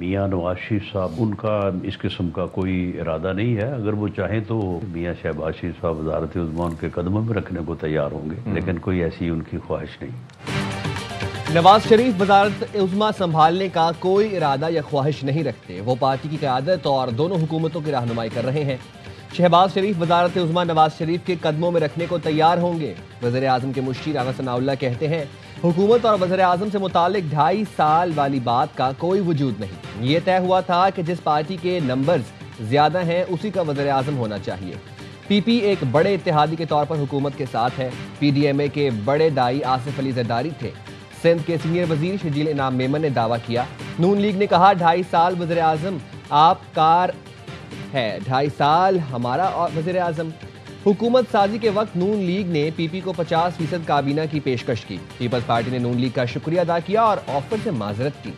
میاں نواز شریف صاحب ان کا اس قسم کا کوئی ارادہ نہیں ہے. اگر وہ چاہیں تو میاں شہباز شریف صاحب وزارت عظمیٰ ان کے قدموں میں رکھنے کو تیار ہوں گے، لیکن کوئی ایسی ان کی خواہش نہیں. نواز شریف وزارت عظمیٰ سنبھالنے کا کوئی ارادہ یا خواہش نہیں رکھتے. وہ پارٹی کی قیادت اور دونوں حکومتوں کی رہنمائی کر رہے ہیں. شہباز شریف وزارت عظمیٰ نواز شریف کے قدموں میں رکھنے کو تیار ہوں گے. وزیر اعظم کے مشیر رانا ثناء اللہ کہتے ہیں حکومت اور وزیر اعظم سے متعلق 2.5 سال والی بات کا کوئی وجود نہیں. یہ طے ہوا تھا کہ جس پارٹی کے نمبرز زیادہ ہیں اسی کا وزیر اعظم ہونا چاہیے. پی پی ایک بڑے اتحادی کے طور پر حکومت کے ساتھ ہے. پی ڈی ایم اے کے بڑے دائی آصف علی زرداری تھے. سندھ کے سینئر وزیر شجیل انعام میمن نے دعویٰ کیا. نون لیگ نے کہا 2.5 سال وزیر اعظم آپ کار ہے، 2.5 سال ہمارا وزیر اعظم. حکومت سازی کے وقت نون لیگ نے پی پی کو 50% کابینہ کی پیشکش کی. پیپلز پارٹی نے نون لیگ کا شکریہ ادا کیا اور آفر سے معذرت کی.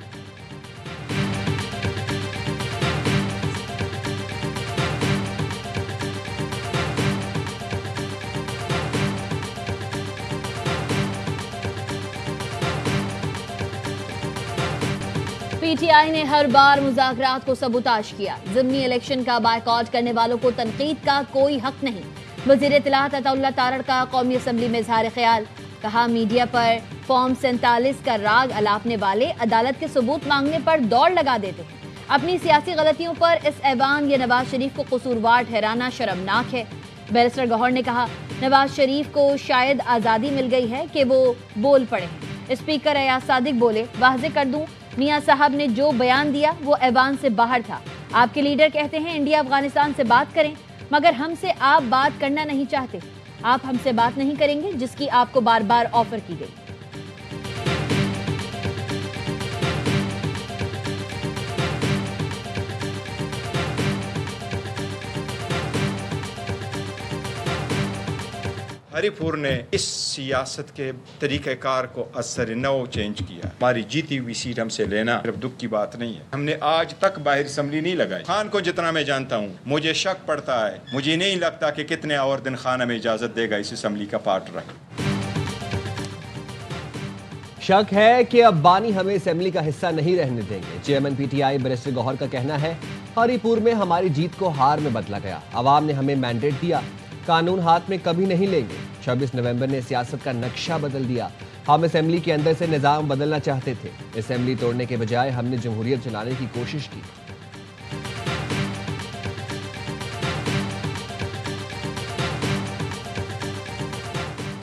پی ٹی آئی نے ہر بار مذاکرات کو سبوتاژ کیا. ضمنی الیکشن کا بائیکاٹ کرنے والوں کو تنقید کا کوئی حق نہیں. وزیر اطلاعات عطا اللہ تارڑ کا قومی اسمبلی میں اظہار خیال. کہا میڈیا پر فارم 47 کا راگ الاپنے والے عدالت کے ثبوت مانگنے پر دوڑ لگا دیتے ہیں. اپنی سیاسی غلطیوں پر اس ایوان یا نواز شریف کو قصوروار ٹھہرانا شرمناک ہے. بیرسٹر گوہر نے کہا نواز شریف کو شاید آزادی مل گئی ہے کہ وہ بول پڑے ہیں. اسپیکر ایاز صادق بولے واضح کر دوں میاں صاحب نے جو بیان دیا وہ ایوان سے باہر تھا. آپ کے لیڈر کہتے ہیں انڈیا افغانستان سے بات کریں مگر ہم سے آپ بات کرنا نہیں چاہتے. آپ ہم سے بات نہیں کریں گے جس کی آپ کو بار بار آفر کی گئی. ہری پور نے اس سیاست کے طریقہ کار کو اثر نو چینج کیا. ہماری جیتی ہوئی سیٹ ہم سے لینا صرف دکھ کی بات نہیں ہے. ہم نے آج تک باہر اسمبلی نہیں لگائی. خان کو جتنا میں جانتا ہوں مجھے شک پڑتا ہے، مجھے نہیں لگتا کہ کتنے اور دن خان ہمیں اجازت دے گا اس اسمبلی کا پارٹ رہے. شک ہے کہ اب بانی ہمیں اسمبلی کا حصہ نہیں رہنے دیں گے. Chairman P T I barrister Gohar کا کہنا ہے ہری پور میں ہماری جیت کو ہار میں بدلا گیا. عوام نے ہمیں مینڈیٹ دیا، قانون ہاتھ میں کبھی نہیں لیں گے. 26 نومبر نے سیاست کا نقشہ بدل دیا. ہم اسمبلی کے اندر سے نظام بدلنا چاہتے تھے. اسمبلی توڑنے کے بجائے ہم نے جمہوریت چلانے کی کوشش کی.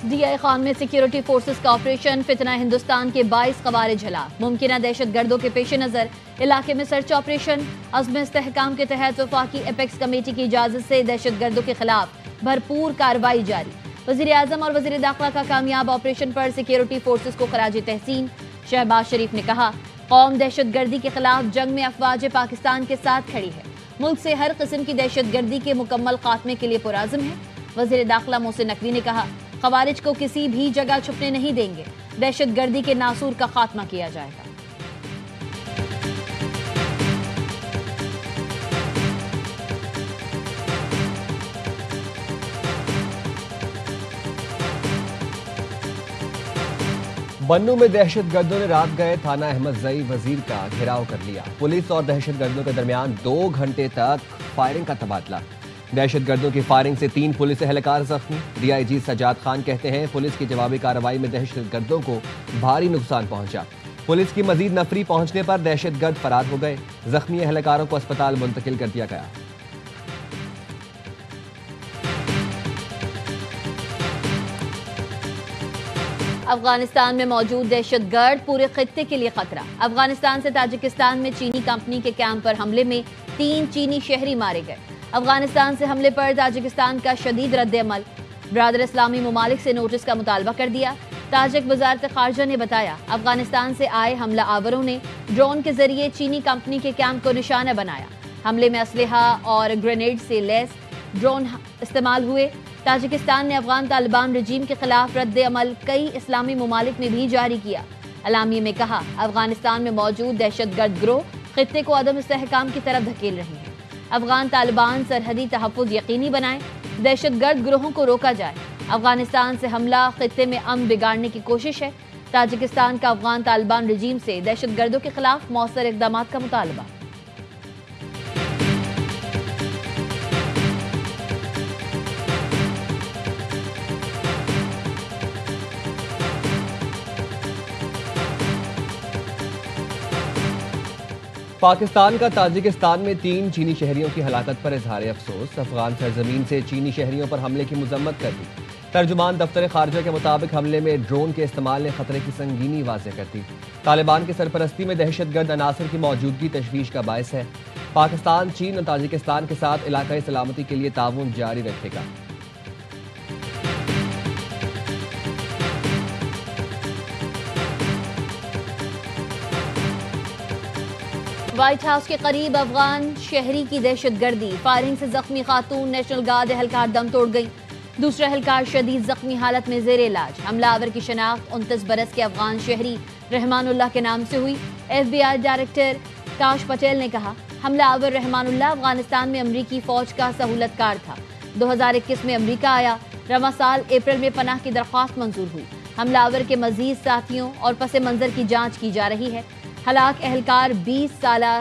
ڈی آئی خان میں سیکیورٹی فورسز کا آپریشن. فتنہ ہندوستان کے 22 خوارج ہلاک. ممکنہ دہشت گردوں کے پیش نظر علاقے میں سرچ آپریشن. عزم استحکام کے تحت وفاقی ایپیکس کمیٹی کی اجازت سے دہشت گردوں کے خلاف بھرپور کارروائی جاری. وزیر اعظم اور وزیر داخلہ کا کامیاب آپریشن پر سیکیورٹی فورسز کو خراج تحسین. شہباز شریف نے کہا قوم دہشت گردی کے خلاف جنگ میں افواج پاکستان کے ساتھ کھڑی ہے. ملک سے ہر قسم کی دہشت گردی کے مکمل خاتمے کے لیے پرعزم ہے. وزیر داخلہ محسن نقوی نے کہا خوارج کو کسی بھی جگہ چھپنے نہیں دیں گے. دہشت گردی کے ناسور کا خاتمہ کیا جائے گا. بنوں میں دہشت گردوں نے رات گئے تھانہ احمد زئی وزیر کا گھیراؤ کر لیا. پولیس اور دہشت گردوں کے درمیان 2 گھنٹے تک فائرنگ کا تبادلہ. دہشت گردوں کی فائرنگ سے 3 پولیس اہلکار زخمی. ڈی آئی جی سجاد خان کہتے ہیں پولیس کی جوابی کارروائی میں دہشت گردوں کو بھاری نقصان پہنچا. پولیس کی مزید نفری پہنچنے پر دہشت گرد فرار ہو گئے. زخمی اہلکاروں کو اسپتال منتقل کر دیا گیا. افغانستان میں موجود دہشت گرد پورے خطے کے لیے خطرہ. افغانستان سے تاجکستان میں چینی کمپنی کے کیمپ پر حملے میں 3 چینی شہری مارے گئے. افغانستان سے حملے پر تاجکستان کا شدید رد عمل. برادر اسلامی ممالک سے نوٹس کا مطالبہ کر دیا. تاجک وزارت خارجہ نے بتایا افغانستان سے آئے حملہ آوروں نے ڈرون کے ذریعے چینی کمپنی کے کیمپ کو نشانہ بنایا. حملے میں اسلحہ اور گرینیڈ سے لیس ڈرون استعمال ہوئے. تاجکستان نے افغان طالبان رجیم کے خلاف رد عمل کئی اسلامی ممالک میں بھی جاری کیا. اعلامیے میں کہا افغانستان میں موجود دہشت گرد گروہ خطے کو عدم استحکام کی طرف دھکیل رہے ہیں. افغان طالبان سرحدی تحفظ یقینی بنائیں. دہشت گرد گروہوں کو روکا جائے. افغانستان سے حملہ خطے میں امن بگاڑنے کی کوشش ہے. تاجکستان کا افغان طالبان رجیم سے دہشت گردوں کے خلاف مؤثر اقدامات کا مطالبہ۔ پاکستان کا تاجکستان میں 3 چینی شہریوں کی ہلاکت پر اظہار افسوس، افغان سرزمین سے چینی شہریوں پر حملے کی مذمت کر دی۔ ترجمان دفتر خارجہ کے مطابق حملے میں ڈرون کے استعمال نے خطرے کی سنگینی واضح کر دی۔ طالبان کی سرپرستی میں دہشت گرد عناصر کی موجودگی تشویش کا باعث ہے۔ پاکستان چین اور تاجکستان کے ساتھ علاقائی سلامتی کے لیے تعاون جاری رکھے گا۔ وائٹ ہاؤس کے قریب افغان شہری کی دہشت گردی، فائرنگ سے زخمی خاتون نیشنل گارڈ اہلکار دم توڑ گئی، دوسرا اہلکار شدید زخمی حالت میں زیر علاج۔ حملہ آور کی شناخت 29 برس کے افغان شہری رحمان اللہ کے نام سے ہوئی۔ FBI ڈائریکٹر کاش پٹیل نے کہا، حملہ آور رحمان اللہ افغانستان میں امریکی فوج کا سہولت کار تھا۔ 2021 میں امریکہ آیا، رواں سال اپریل میں پناہ کی درخواست منظور ہوئی۔ حملہ آور کے مزید ساتھیوں اور پس منظر کی جانچ کی جا رہی ہے۔ ہلاک اہلکار 20 سالہ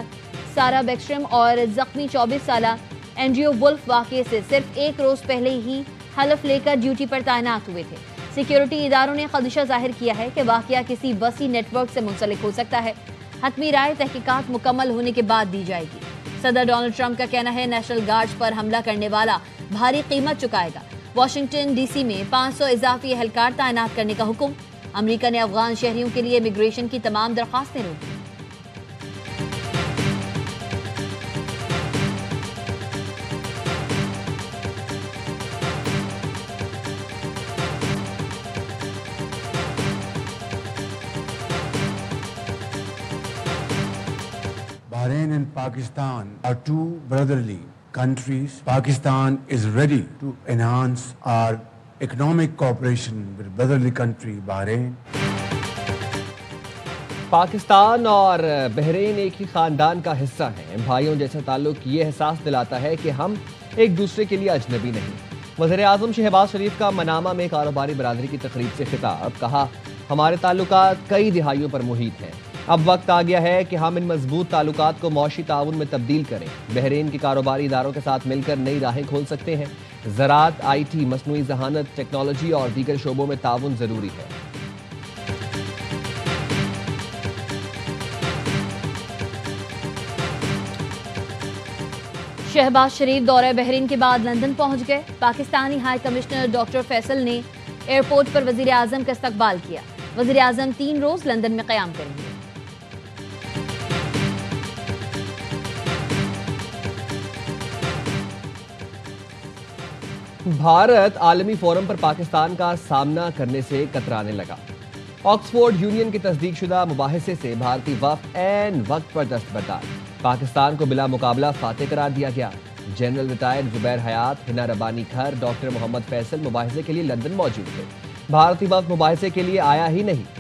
سارا بیکسٹرم اور زخمی 24 سالہ اینڈریو ولف واقعے سے صرف 1 روز پہلے ہی حلف لے کر ڈیوٹی پر تعینات ہوئے تھے۔ سیکیورٹی اداروں نے خدشہ ظاہر کیا ہے کہ واقعہ کسی وسیع نیٹ ورک سے منسلک ہو سکتا ہے۔ حتمی رائے تحقیقات مکمل ہونے کے بعد دی جائے گی۔ صدر ڈونلڈ ٹرمپ کا کہنا ہے نیشنل گارڈز پر حملہ کرنے والا بھاری قیمت چکائے گا۔ واشنگٹن ڈی سی میں 500 اضافی اہلکار تعینات کرنے کا حکم۔ امریکہ نے افغان شہریوں کے لیے امیگریشن کی تمام درخواستیں روک دیں۔ Bahrain and Pakistan are two brotherly countries. Pakistan is ready to enhance our economic cooperation with brotherly country Bahrain. Pakistan اور بحرین ایک ہی خاندان کا حصہ ہیں۔ بھائیوں جیسا تعلق یہ احساس دلاتا ہے کہ ہم ایک دوسرے کے لیے اجنبی نہیں۔ وزیر اعظم شہباز شریف کا منامہ میں کاروباری برادری کی تقریب سے خطاب، کہا ہمارے تعلقات کئی دہائیوں پر محیط ہیں، اب وقت آ گیا ہے کہ ہم ان مضبوط تعلقات کو معاشی تعاون میں تبدیل کریں۔ بحرین کے کاروباری اداروں کے ساتھ مل کر نئی راہیں کھول سکتے ہیں۔ زراعت، IT، مصنوعی ذہانت، ٹیکنالوجی اور دیگر شعبوں میں تعاون ضروری ہے۔ شہباز شریف دورہ بحرین کے بعد لندن پہنچ گئے۔ Pakistani high commissioner doctor Faisal نے ایئرپورٹ پر وزیر اعظم کا استقبال کیا۔ وزیر اعظم 3 روز لندن میں قیام کریں گے۔ بھارت عالمی فورم پر پاکستان کا سامنا کرنے سے کترانے لگا۔ آکسفورڈ یونین کی تصدیق شدہ مباحثے سے بھارتی وفد عین وقت پر دستبردار۔ پاکستان کو بلا مقابلہ فاتح قرار دیا گیا۔ جنرل ریٹائرڈ زبیر حیات، ہنا ربانی کھر، ڈاکٹر محمد فیصل مباحثے کے لیے لندن موجود تھے۔ بھارتی وفد مباحثے کے لیے آیا ہی نہیں۔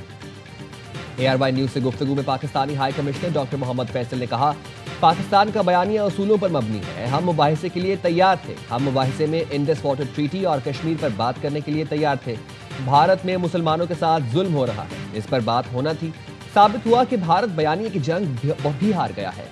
ARY نیوز سے گفتگو میں پاکستانی ہائی کمشنر ڈاکٹر محمد فیصل نے کہا، پاکستان کا بیانیہ اصولوں پر مبنی ہے۔ ہم مباحثے کے لیے تیار تھے۔ ہم مباحثے میں انڈس واٹر ٹریٹی اور کشمیر پر بات کرنے کے لیے تیار تھے۔ بھارت میں مسلمانوں کے ساتھ ظلم ہو رہا ہے، اس پر بات ہونا تھی۔ ثابت ہوا کہ بھارت بیانیے کی جنگ بھی ہار گیا ہے۔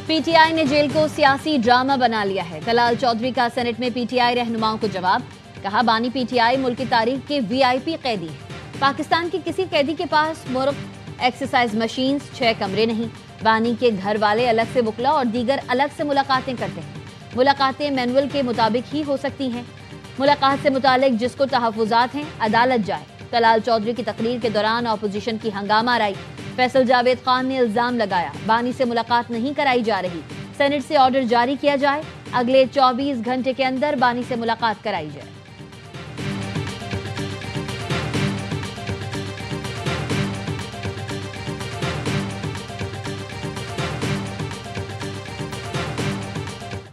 PTI نے جیل کو سیاسی ڈرامہ بنا لیا ہے۔ طلال چودھری کا سینٹ میں PTI رہنماؤں کو جواب، کہا بانی PTI ملک کی تاریخ کے VIP قیدی ہیں۔ پاکستان کے کسی قیدی کے پاس مرغ، ایکسرسائز مشینز، 6 کمرے نہیں۔ بانی کے گھر والے الگ سے وکلا اور دیگر الگ سے ملاقاتیں کرتے ہیں۔ ملاقاتیں مینول کے مطابق ہی ہو سکتی ہیں۔ ملاقات سے متعلق جس کو تحفظات ہیں عدالت جائے۔ طلال چودھری کی تقریر کے دوران اپوزیشن کی ہنگامہ آرائی۔ فیصل جاوید خان نے الزام لگایا بانی سے ملاقات نہیں کرائی جا رہی، سینٹ سے آرڈر جاری کیا جائے، اگلے 24 گھنٹے کے اندر بانی سے ملاقات کرائی جائے۔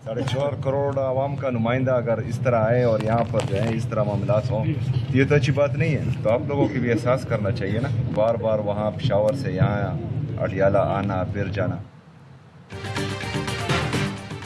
ساڑھے 4 کروڑ عوام کا نمائندہ اگر اس طرح آئے اور یہاں پر جو ہے اس طرح معاملات ہوں تو یہ تو اچھی بات نہیں ہے۔ تو آپ لوگوں کو بھی احساس کرنا چاہیے نا، بار بار وہاں پشاور سے یہاں اٹیالہ آنا پھر جانا۔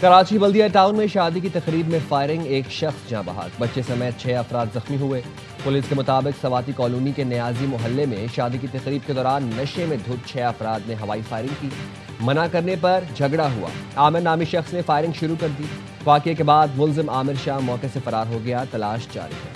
کراچی بلدیہ ٹاؤن میں شادی کی تقریب میں فائرنگ، ایک شخص جاں بحق، بچے سمیت 6 افراد زخمی ہوئے۔ پولیس کے مطابق سواتی کالونی کے نیازی محلے میں شادی کی تقریب کے دوران نشے میں دھت 6 افراد نے ہوائی فائرنگ کی۔ منع کرنے پر جھگڑا ہوا، عامر نامی شخص نے فائرنگ شروع کر دی۔ واقعے کے بعد ملزم عامر شاہ موقع سے فرار ہو گیا، تلاش جاری ہے۔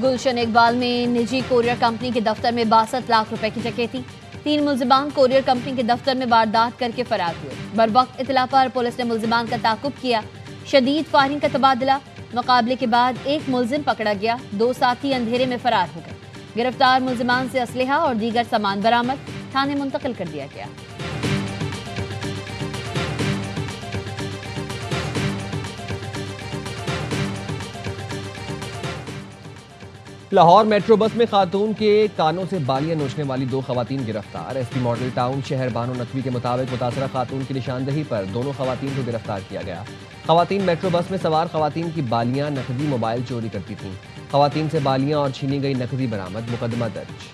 گلشن اقبال میں نجی کوریئر کمپنی کے دفتر میں 62 لاکھ روپے کی ڈکیتی، 3 ملزمان کوریئر کمپنی کے دفتر میں واردات کر کے فرار ہوئے۔ بروقت اطلاع پر پولیس نے ملزمان کا تعاقب کیا، شدید فائرنگ کا تبادلہ، مقابلے کے بعد ایک ملزم پکڑا گیا، 2 ساتھی اندھیرے میں فرار ہو گئے۔ گرفتار ملزمان سے اسلحہ اور دیگر سامان برآمد، تھانے منتقل کر دیا گیا۔ لاہور میٹرو بس میں خاتون کے کانوں سے بالیاں نوچنے والی 2 خواتین گرفتار۔ ایس پی ماڈل ٹاؤن شہر بانو نقوی کے مطابق متاثرہ خاتون کی نشاندہی پر دونوں خواتین کو گرفتار کیا گیا۔ خواتین میٹرو بس میں سوار خواتین کی بالیاں، نقدی، موبائل چوری کرتی تھیں۔ خواتین سے بالیاں اور چھینی گئی نقدی برآمد، مقدمہ درج۔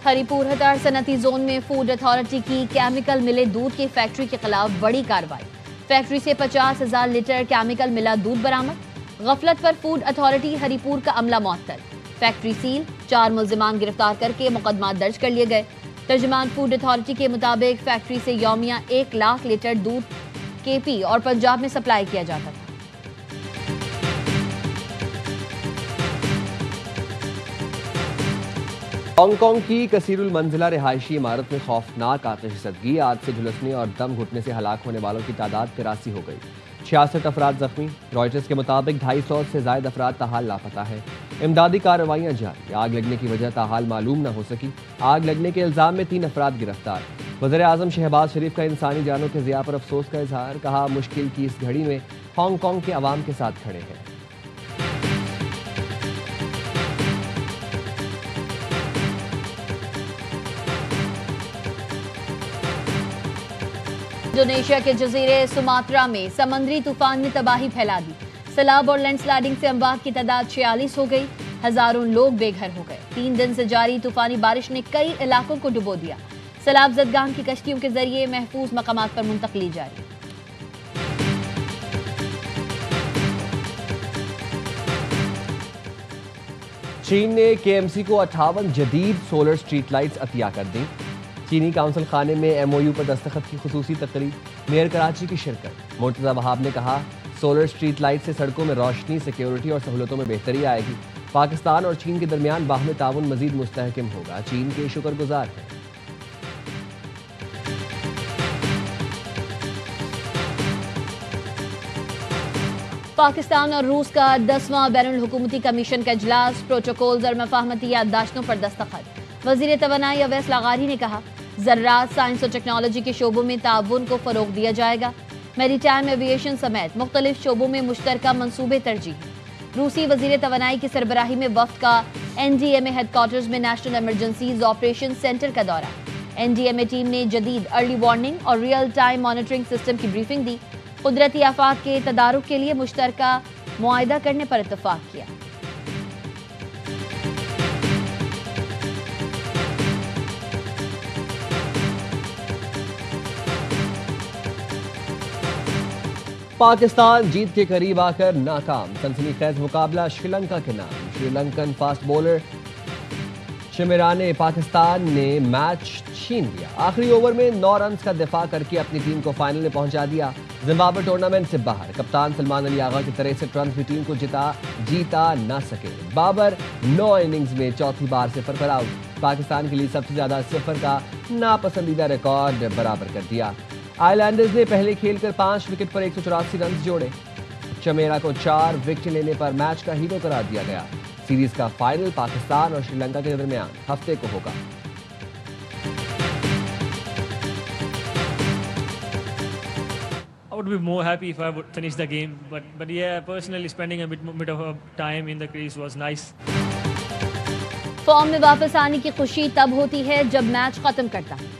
ہری پور ہتاڑ صنعتی زون میں فوڈ اتھارٹی کی کیمیکل ملے دودھ کی فیکٹری کے خلاف بڑی کارروائی، فیکٹری سے 50,000 لیٹر کیمیکل ملا دودھ برآمد، غفلت پر فوڈ اتھارٹی ہری پور کا عملہ معطل، فیکٹری سیل، 4 ملزمان گرفتار کر کے مقدمات درج کر لیے گئے۔ ترجمان فوڈ اتھارٹی کے مطابق فیکٹری سے یومیہ 1 لاکھ لیٹر دودھ KP اور پنجاب میں سپلائی کیا جاتا تھا۔ ہانگ کانگ کی کثیر المنزلہ رہائشی عمارت میں خوفناک آتش زدگی، آگ سے جھلسنے اور دم گھٹنے سے ہلاک ہونے والوں کی تعداد 83 ہو گئی، 66 افراد زخمی۔ رائٹرز کے مطابق 250 سے زائد افراد تاحال لاپتہ ہیں۔ امدادی کارروائیاں جاری، آگ لگنے کی وجہ تاحال معلوم نہ ہو سکی۔ آگ لگنے کے الزام میں 3 افراد گرفتار۔ وزیر اعظم شہباز شریف کا انسانی جانوں کے ضیاع پر افسوس کا اظہار، کہا مشکل کی اس گھڑی میں ہانگ کانگ کے عوام کے ساتھ کھڑے ہیں۔ انڈونیشیا کے جزیرے سماترا میں سمندری طوفان نے تباہی پھیلا دی، سیلاب اور لینڈ سلائڈنگ سے اموات کی تعداد 46 ہو گئی، ہزاروں لوگ بے گھر ہو گئے۔ 3 دن سے جاری طوفانی بارش نے کئی علاقوں کو ڈبو دیا، سیلاب زدگان کی کشتیوں کے ذریعے محفوظ مقامات پر منتقلی جاری۔ چین نے KMC کو 58 جدید سولر سٹریٹ لائٹس عطیہ کر دیں۔ چینی کونسل خانے میں MOU پر دستخط کی خصوصی تقریب، میئر کراچی کی شرکت۔ مرتضی وہاب نے کہا سولر سٹریٹ لائٹ سے سڑکوں میں روشنی، سیکیورٹی اور سہولتوں میں بہتری آئے گی۔ پاکستان اور چین کے درمیان باہمی تعاون مزید مستحکم ہوگا، چین کے شکر گزار ہیں۔ پاکستان اور روس کا 10واں بین الحکومتی کمیشن کا اجلاس، پروٹوکولز اور مفاہمتی یادداشتوں پر دستخط۔ وزیر توانائی اویس لاغاری نے کہا زراعت، سائنس اور ٹیکنالوجی کے شعبوں میں تعاون کو فروغ دیا جائے گا، میری ٹائم ایویشن سمیت مختلف شعبوں میں مشترکہ منصوبے ترجیح۔ روسی وزیر توانائی کی سربراہی میں وفد کا NDMA ہیڈ کوارٹرز میں نیشنل ایمرجنسیز آپریشن سینٹر کا دورہ۔ NDMA ٹیم نے جدید ارلی وارننگ اور ریئل ٹائم مانیٹرنگ سسٹم کی بریفنگ دی، قدرتی آفات کے تدارک کے لیے مشترکہ معاہدہ کرنے پر اتفاق کیا۔ پاکستان جیت کے قریب آ کر ناکام، سنسنی خیز مقابلہ شری لنکا کے نام، شری لنکن فاسٹ بولر شمیرانے پاکستان نے میچ چھین لیا، آخری اوور میں 9 رنز کا دفاع کر کے اپنی ٹیم کو فائنل میں پہنچا دیا۔ زمبابوے ٹورنامنٹ سے باہر، کپتان سلمان علی آغا کی 63 رنز بھی ٹیم کو جیتا نہ سکے۔ بابر 9 اننگز میں چوتھی بار 0 پر آؤٹ، پاکستان کے لیے سب سے زیادہ 0 کا ناپسندیدہ ریکارڈ برابر کر دیا۔ آئی لینڈرز نے پہلے کھیل کر 5 وکٹ پر 184 رنز جوڑے، چمیرا کو 4 وکٹ لینے پر میچ کا ہیرو قرار دیا گیا۔ سیریز کا فائنل پاکستان اور شری لنکا کے درمیان ہفتے کو ہوگا۔ I would be more happy if I would finish the game, but yeah, personally spending a bit of time in the crease was nice. Form میں واپس آنے کی خوشی تب ہوتی ہے جب میچ ختم کرتا ہے۔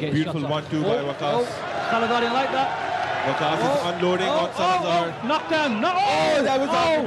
Beautiful 1-2 by Waqas. Salazar like that. Waqas is unloading on Salazar. Knockdown. No! Oh, that was out.